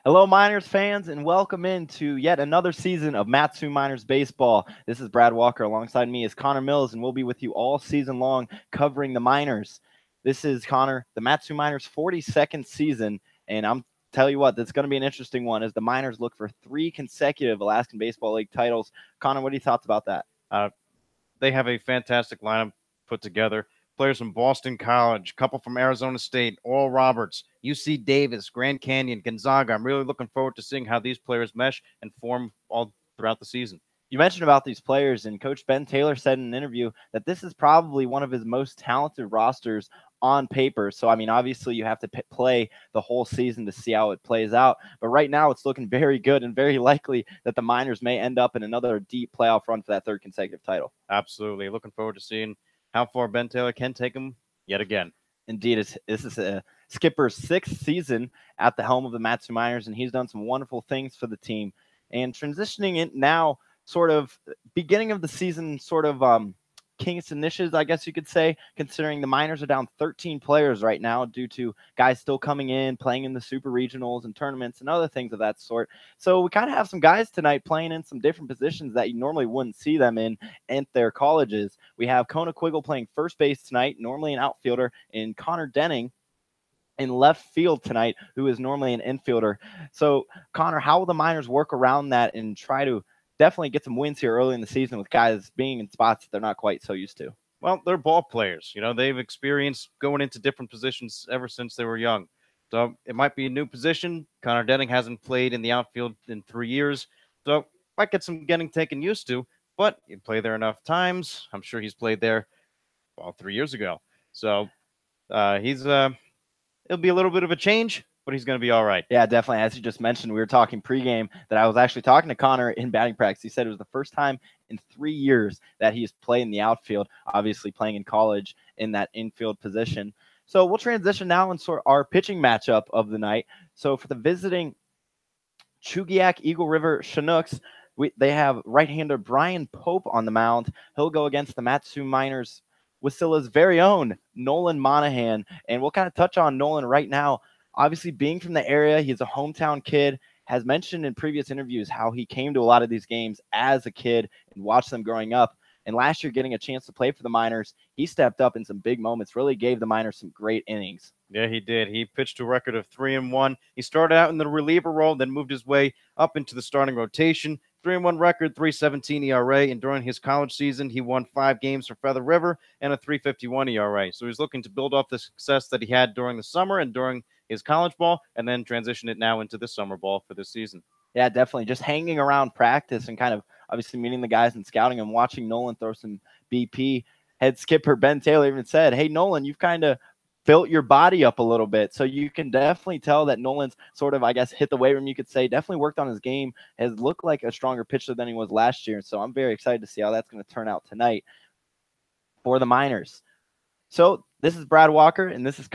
Hello, Miners fans, and welcome into yet another season of Matsu Miners Baseball. This is Brad Walker. Alongside me is Connor Mills, and we'll be with you all season long covering the Miners. This is Connor, the Matsu Miners' 42nd season, and I'm tell you what, that's going to be an interesting one as the Miners look for 3 consecutive Alaskan Baseball League titles. Connor, what are your thoughts about that? Uh, they have a fantastic lineup put together. Players from Boston College, couple from Arizona State, Oral Roberts, UC Davis, Grand Canyon, Gonzaga. I'm really looking forward to seeing how these players mesh and form all throughout the season. You mentioned about these players, and Coach Ben Taylor said in an interview that this is probably one of his most talented rosters on paper. So, I mean, obviously, you have to play the whole season to see how it plays out. But right now, it's looking very good and very likely that the Miners may end up in another deep playoff run for that third consecutive title. Absolutely. Looking forward to seeing how far Ben Taylor can take them yet again. Indeed, this is Skipper's 6th season at the helm of the Matsu Miners, and he's done some wonderful things for the team. And transitioning it now, sort of beginning of the season, sort of kings and niches, I guess you could say, considering the Miners are down 13 players right now due to guys still coming in, playing in the super regionals and tournaments and other things of that sort. So we kind of have some guys tonight playing in some different positions that you normally wouldn't see them in at their colleges. We have Kona Quiggle playing first base tonight, normally an outfielder, and Connor Denning in left field tonight, who is normally an infielder. So, Connor, how will the Miners work around that and try to definitely get some wins here early in the season with guys being in spots that they're not quite so used to? Well, they're ball players. They've experienced going into different positions ever since they were young. So it might be a new position. Connor Denning hasn't played in the outfield in 3 years. So might get some getting taken used to, but you play there enough times. I'm sure he's played there 3 years ago. So he's it'll be a little bit of a change, but he's going to be all right. Yeah, definitely. As you just mentioned, we were talking pregame that I was actually talking to Connor in batting practice. He said it was the first time in 3 years that he's played in the outfield, obviously playing in college in that infield position. So we'll transition now and sort our pitching matchup of the night. So for the visiting Chugiak Eagle River Chinooks, they have right-hander Brian Pope on the mound. He'll go against the Matsu Miners Wasilla's very own Nolan Monahan. And we'll kind of touch on Nolan right now. Obviously, being from the area, he's a hometown kid, has mentioned in previous interviews how he came to a lot of these games as a kid and watched them growing up. And last year, getting a chance to play for the Miners, he stepped up in some big moments, really gave the Miners some great innings. Yeah, he did. He pitched a record of 3-1. He started out in the reliever role, then moved his way up into the starting rotation. 3-1 record, 3.17 ERA, and during his college season, he won 5 games for Feather River and a 3.51 ERA. So he's looking to build off the success that he had during the summer and during his college ball, and then transition it now into the summer ball for this season. Yeah, definitely. Just hanging around practice and kind of obviously meeting the guys and scouting and watching Nolan throw some BP. Head skipper Ben Taylor even said, "Hey, Nolan, you've kind of built your body up a little bit." So you can definitely tell that Nolan's sort of, I guess, hit the weight room, you could say, definitely worked on his game, has looked like a stronger pitcher than he was last year. So I'm very excited to see how that's going to turn out tonight for the Miners. So this is Brad Walker, and this is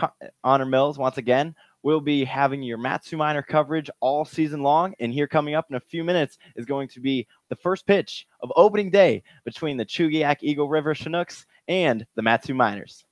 Connor Mills once again. We'll be having your Matsu Miner coverage all season long. And here coming up in a few minutes is going to be the first pitch of opening day between the Chugiak Eagle River Chinooks and the Matsu Miners.